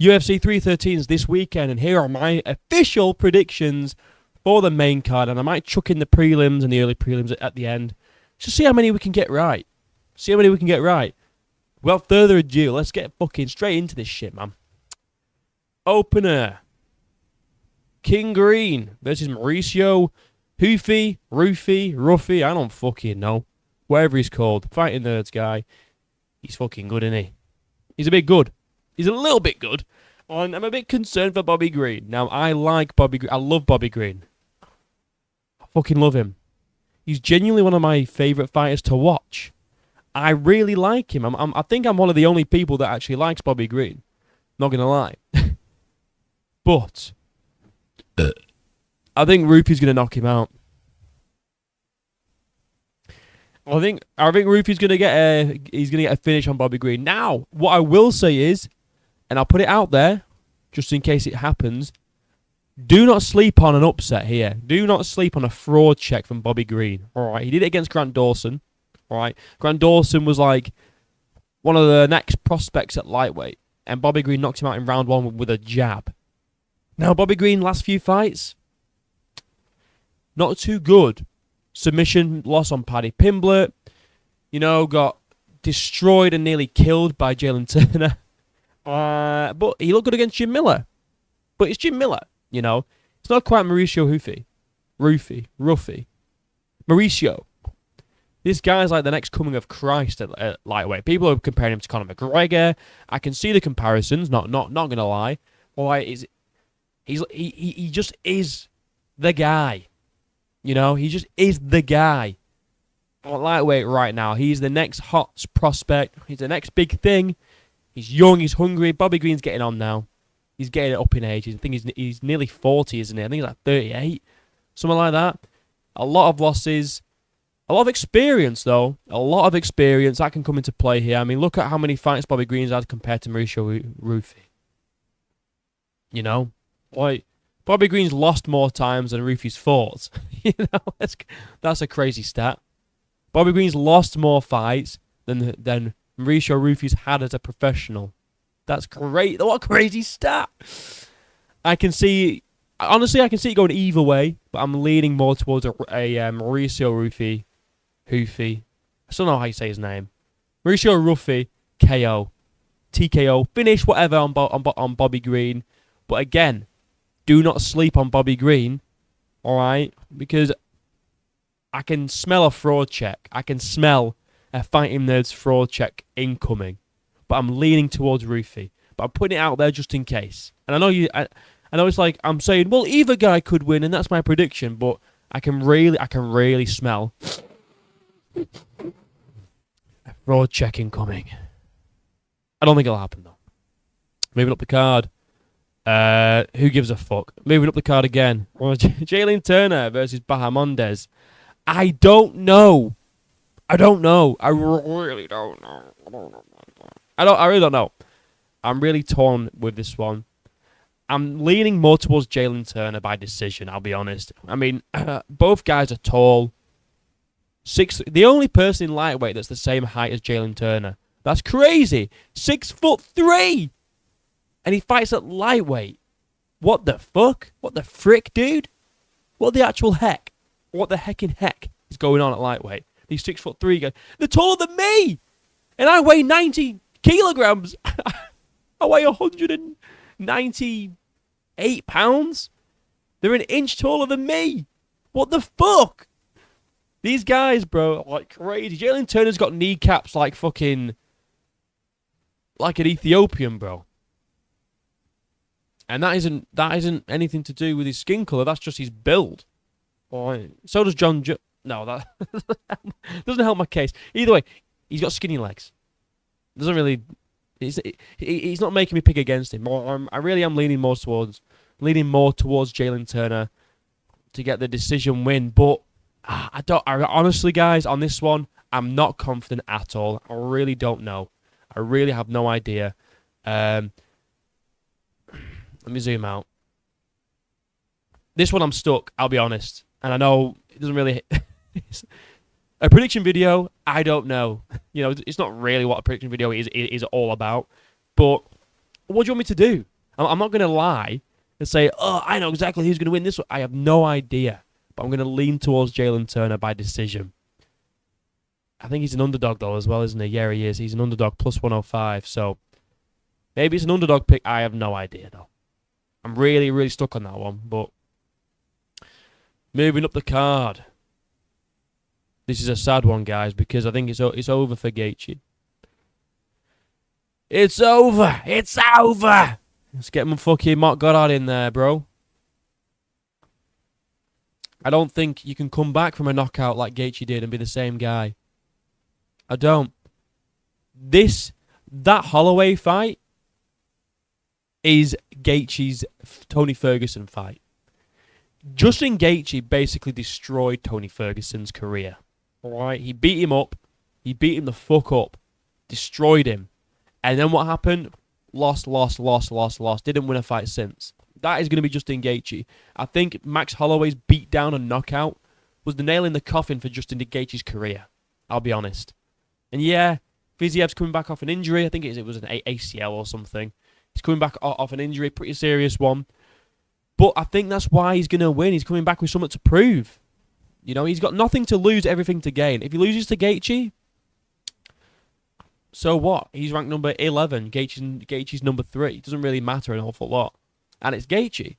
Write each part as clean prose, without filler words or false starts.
UFC 313 is this weekend, and here are my official predictions for the main card. And I might chuck in the prelims and the early prelims at the end. Just see how many we can get right. Without further ado, let's get fucking straight into this shit, man. Opener. King Green versus Mauricio. Ruffy, I don't fucking know. Whatever he's called. Fighting nerds guy. He's fucking good, isn't he? He's a bit good. He's a little bit good. And I'm a bit concerned for Bobby Green. Now, I like Bobby Green. I love Bobby Green. I fucking love him. He's genuinely one of my favourite fighters to watch. I really like him. I think I'm one of the only people that actually likes Bobby Green. Not going to lie. But I think Ruffy's going to knock him out. I think Ruffy's going to get a finish on Bobby Green. Now, what I will say is, and I'll put it out there, just in case it happens, do not sleep on an upset here. Do not sleep on a fraud check from Bobby Green. All right, he did it against Grant Dawson. All right, Grant Dawson was like one of the next prospects at lightweight, and Bobby Green knocked him out in round 1 with a jab. Now, Bobby Green, last few fights, not too good. Submission loss on Paddy Pimblett. Got destroyed and nearly killed by Jaylen Turner. But he looked good against Jim Miller. But it's Jim Miller, It's not quite Mauricio Ruffy. Mauricio. This guy's like the next coming of Christ at lightweight. People are comparing him to Conor McGregor. I can see the comparisons, not gonna lie. He just is the guy. He just is the guy. At lightweight right now, he's the next hot prospect. He's the next big thing. He's young, he's hungry. Bobby Green's getting on now. He's getting up in age. I think he's nearly 40, isn't he? I think he's like 38. Something like that. A lot of losses. A lot of experience, though. A lot of experience. That can come into play here. I mean, look at how many fights Bobby Green's had compared to Mauricio Ruffy. Bobby Green's lost more times than Ruffy's fought. That's a crazy stat. Bobby Green's lost more fights than Mauricio Ruffy's had as a professional. That's great. What a crazy stat. I can see it going either way, but I'm leaning more towards a Mauricio Ruffy. I still don't know how you say his name. Mauricio Ruffy KO. TKO. Finish, whatever, on Bobby Green. But again, do not sleep on Bobby Green, all right? Because I can smell a fraud check. I can smell a Fighting Nerds fraud check incoming. But I'm leaning towards Ruffy. But I'm putting it out there just in case. And I know it's like I'm saying, well, either guy could win, and that's my prediction. But I can really smell a fraud check incoming. I don't think it'll happen though. Moving up the card. Who gives a fuck? Moving up the card again. Jaylen Turner versus Bahamondes. I don't know. I really don't know. I really don't know. I'm really torn with this one. I'm leaning more towards Jaylen Turner by decision, I'll be honest. I mean, both guys are tall. The only person in lightweight that's the same height as Jaylen Turner. That's crazy. 6'3". And he fights at lightweight. What the fuck? What the frick, dude? What the actual heck? What the heckin' heck is going on at lightweight? These 6'3" guys. They're taller than me! And I weigh 90 kilograms. I weigh 198 pounds. They're an inch taller than me. What the fuck? These guys, bro, are like crazy. Jaylen Turner's got kneecaps like fucking... like an Ethiopian, bro. And that isn't anything to do with his skin colour. That's just his build. So does John... No, that doesn't help my case. Either way, he's got skinny legs. Doesn't really... He's not making me pick against him. I really am leaning more towards Jaylen Turner to get the decision win. But I honestly, guys, on this one, I'm not confident at all. I really don't know. I really have no idea. Let me zoom out. This one I'm stuck, I'll be honest. And I know it doesn't really... A prediction video, I don't know. It's not really what a prediction video is all about. But what do you want me to do? I'm not going to lie and say, oh, I know exactly who's going to win this one. I have no idea. But I'm going to lean towards Jaylen Turner by decision. I think he's an underdog, though, as well, isn't he? Yeah, he is. He's an underdog, plus 105. So maybe it's an underdog pick. I have no idea, though. I'm really, really stuck on that one. But moving up the card. This is a sad one, guys, because I think it's over for Gaethje. It's over. It's over. Let's get my fucking Mark Goddard in there, bro. I don't think you can come back from a knockout like Gaethje did and be the same guy. I don't. That Holloway fight is Gaethje's Tony Ferguson fight. Justin Gaethje basically destroyed Tony Ferguson's career. Alright? He beat him up. He beat him the fuck up. Destroyed him. And then what happened? Lost. Didn't win a fight since. That is going to be Justin Gaethje. I think Max Holloway's beatdown and knockout was the nail in the coffin for Justin Gaethje's career. I'll be honest. And yeah, Fiziev's coming back off an injury. I think it was an ACL or something. He's coming back off an injury, pretty serious one. But I think that's why he's going to win. He's coming back with something to prove. You know, he's got nothing to lose, everything to gain. If he loses to Gaethje, so what? He's ranked number 11. Gaethje's number 3. It doesn't really matter an awful lot. And it's Gaethje.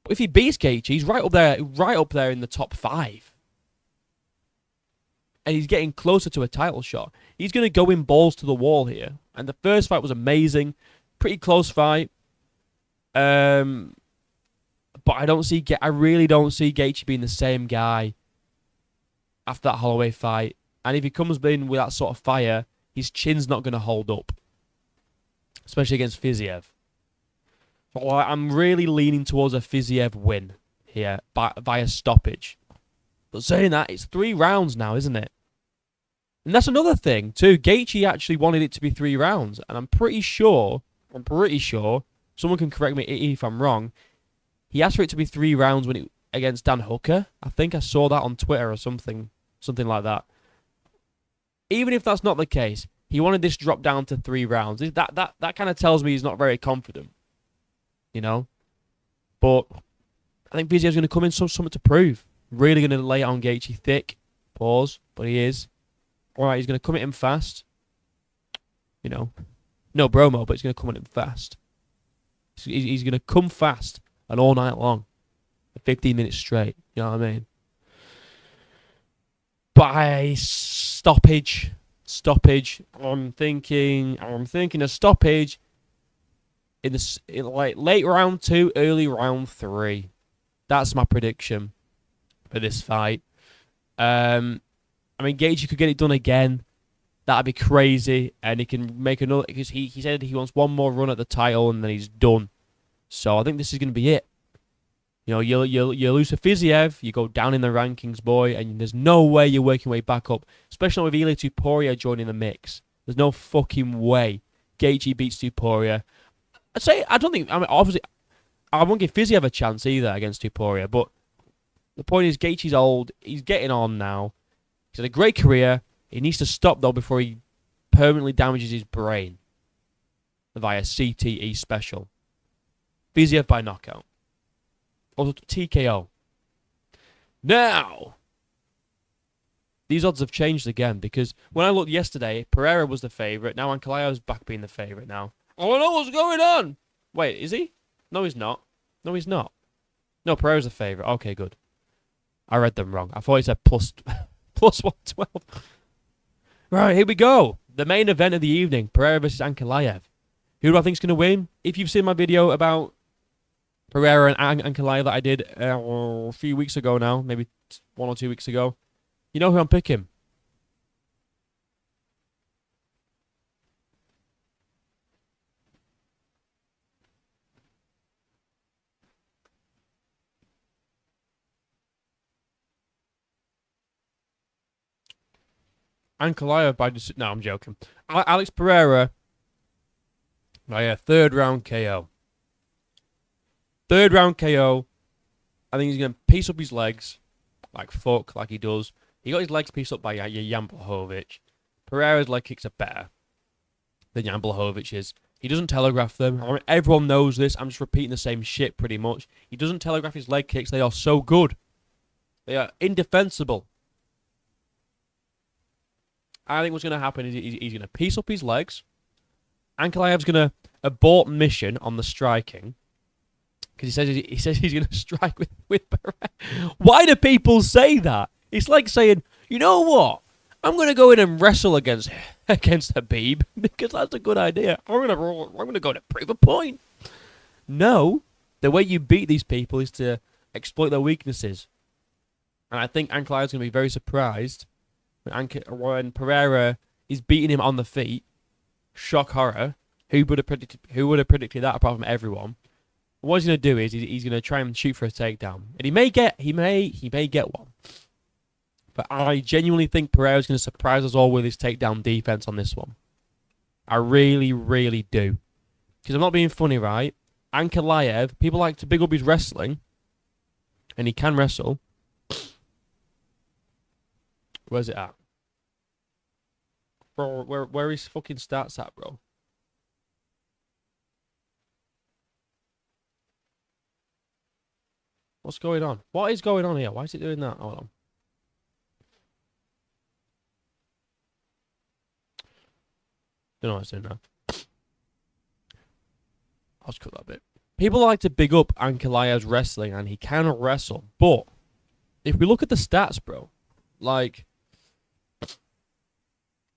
But if he beats Gaethje, he's right up there in the top 5. And he's getting closer to a title shot. He's going to go in balls to the wall here. And the first fight was amazing. Pretty close fight. But I really don't see Gaethje being the same guy after that Holloway fight. And if he comes in with that sort of fire, his chin's not going to hold up. Especially against Fiziev. So I'm really leaning towards a Fiziev win here via stoppage. But saying that, it's 3 rounds now, isn't it? And that's another thing, too. Gaethje actually wanted it to be 3 rounds. And I'm pretty sure, someone can correct me if I'm wrong, he asked for it to be 3 rounds against Dan Hooker. I think I saw that on Twitter or something like that. Even if that's not the case, he wanted this dropped down to 3 rounds. That kind of tells me he's not very confident. You know? But I think Fiziev's going to come in something to prove. Really going to lay it on Gaethje thick. Pause. But he is. Alright, he's going to come at him fast. You know? No bromo, but he's going to come at him fast. He's going to come fast and all night long. 15 minutes straight. You know what I mean? By stoppage. I'm thinking a stoppage in like late round 2, early round 3. That's my prediction for this fight. I mean, Gaethje could get it done again. That'd be crazy, and he can make another because he said he wants one more run at the title and then he's done. So I think this is going to be it. You know, you lose to Fiziev, you go down in the rankings, boy, and there's no way you're working your way back up. Especially with Ilia Topuria joining the mix. There's no fucking way Gaethje beats Topuria. Obviously, I won't give Fiziev a chance either against Topuria, but the point is Gaethje's old, he's getting on now. He's had a great career. He needs to stop, though, before he permanently damages his brain via CTE special. Fiziev by knockout. Or TKO. Now, these odds have changed again because when I looked yesterday, Pereira was the favourite. Now Ankalaev's back being the favourite now. I don't know what's going on. Wait, is he? No, he's not. No, he's not. No, Pereira's the favourite. Okay, good. I read them wrong. I thought he said plus 112. Right, here we go. The main event of the evening. Pereira versus Ankalaev. Who do I think is going to win? If you've seen my video about Pereira and Ankalaev that I did a few weeks ago now, maybe 1 or 2 weeks ago, you know who I'm picking. Ankalaev by decision. No, I'm joking. Alex Pereira by a 3rd round KO. 3rd round KO. I think he's going to piece up his legs like fuck, like he does. He got his legs pieced up by Jan Blachowicz. Pereira's leg kicks are better than Jan Blachowicz is. He doesn't telegraph them. Everyone knows this. I'm just repeating the same shit pretty much. He doesn't telegraph his leg kicks. They are so good. They are indefensible. I think what's going to happen is he's going to piece up his legs. Ankalaev's going to abort mission on the striking. Because he says he's going to strike with Pereira. Why do people say that? It's like saying, you know what? I'm going to go in and wrestle against Khabib because that's a good idea. I'm going to go to prove a point. No, the way you beat these people is to exploit their weaknesses. And I think Ankalaev's going to be very surprised when Pereira is beating him on the feet. Shock horror. Who would have predicted that apart from everyone? What he's going to do is he's going to try and shoot for a takedown. And he may get one. But I genuinely think Pereira's going to surprise us all with his takedown defense on this one. I really, really do. Because I'm not being funny, right? Ankalaev, people like to big up his wrestling. And he can wrestle. Where's it at? Bro, where his fucking stats at, bro? What's going on? What is going on here? Why is it doing that? Hold on. Don't know what it's doing now. I'll just cut that bit. People like to big up Ankalaev's wrestling, and he can wrestle. But if we look at the stats, bro, like,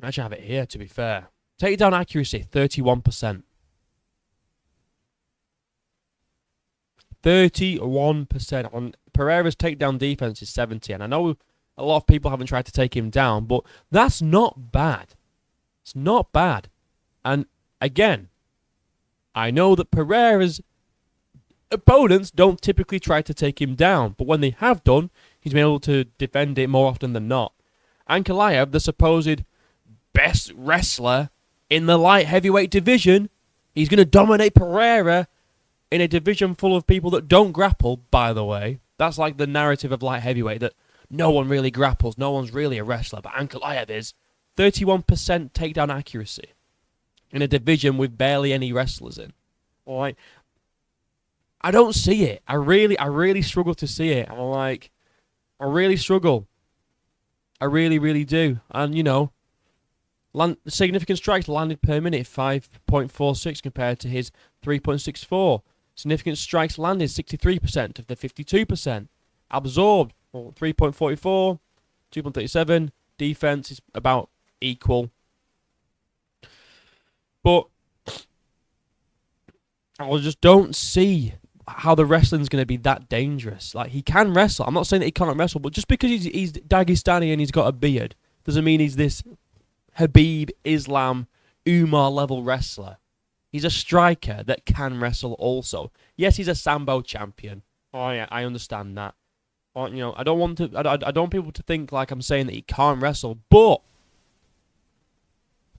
I actually have it here, to be fair. Takedown accuracy, 31%. 31%. On Pereira's takedown defense is 70. And I know a lot of people haven't tried to take him down, but that's not bad. It's not bad. And again, I know that Pereira's opponents don't typically try to take him down, but when they have done, he's been able to defend it more often than not. Ankalaev, the supposed best wrestler in the light heavyweight division, he's going to dominate Pereira in a division full of people that don't grapple, by the way. That's like the narrative of light heavyweight, that no one really grapples, no one's really a wrestler, but Ankalaev is. 31% takedown accuracy in a division with barely any wrestlers in. All right. I don't see it. I really struggle to see it. I really struggle. I really, really do. And, you know, significant strikes landed per minute, 5.46 compared to his 3.64. Significant strikes landed, 63% of the 52%. Absorbed, 3.44, 2.37. Defense is about equal. But I just don't see how the wrestling's going to be that dangerous. Like, he can wrestle. I'm not saying that he can't wrestle, but just because he's Dagestani and he's got a beard doesn't mean he's this Khabib, Islam, Umar level wrestler. He's a striker that can wrestle also. Yes, he's a Sambo champion. Oh yeah, I understand that. You know, I don't want people to think like I'm saying that he can't wrestle, but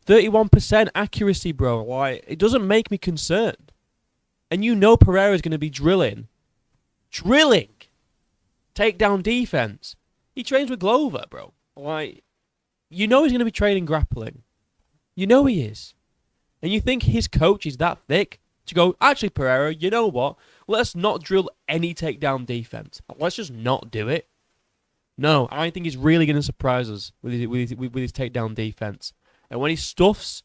31% accuracy, bro. Like, it doesn't make me concerned. And you know Pereira's going to be drilling takedown defense. He trains with Glover, bro. Like, you know he's going to be training grappling. You know he is. And you think his coach is that thick to go, actually, Pereira, you know what? Let's not drill any takedown defense. Let's just not do it. No, I think he's really going to surprise us with his takedown defense. And when he stuffs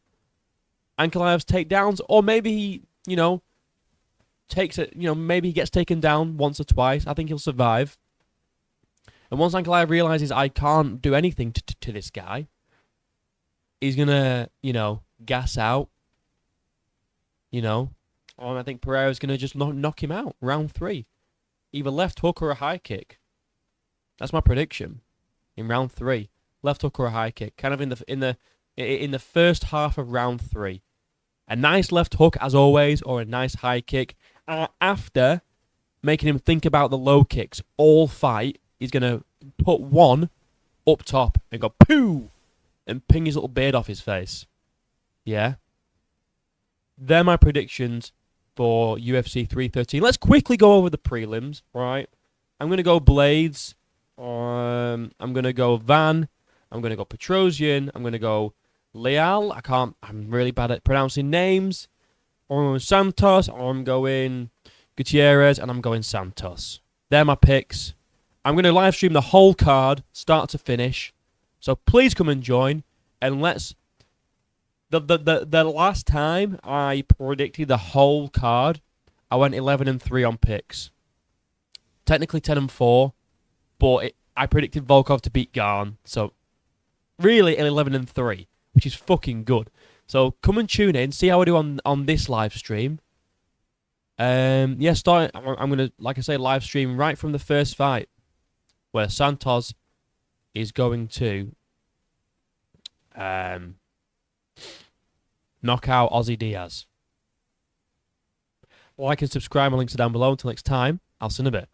Ankalaev's takedowns, or maybe he, you know, takes it, you know, maybe he gets taken down once or twice, I think he'll survive. And once Ankalaev realizes I can't do anything to this guy, he's going to, you know, gas out. You know, and I think Pereira's going to just knock him out. Round 3. Either left hook or a high kick. That's my prediction. In round 3. Left hook or a high kick. Kind of in the first half of round 3. A nice left hook, as always, or a nice high kick. After making him think about the low kicks all fight, he's going to put one up top and go, poo! And ping his little beard off his face. Yeah? They're my predictions for UFC 313. Let's quickly go over the prelims, right? I'm going to go Blades. I'm going to go Van. I'm going to go Petrosian. I'm going to go Leal. I'm really bad at pronouncing names. I'm going Santos, I'm going Gutierrez, and I'm going Santos. They're my picks. I'm going to live stream the whole card, start to finish. So please come and join, and let's... The last time I predicted the whole card, I went 11-3 on picks. Technically 10-4, but I predicted Volkov to beat Garn, so really 11-3, which is fucking good. So come and tune in, see how I do on this live stream. I'm gonna, like I say, live stream right from the first fight, where Santos is going to knock out Ozzy Diaz. Like and subscribe, my links are down below. Until next time, I'll see you in a bit.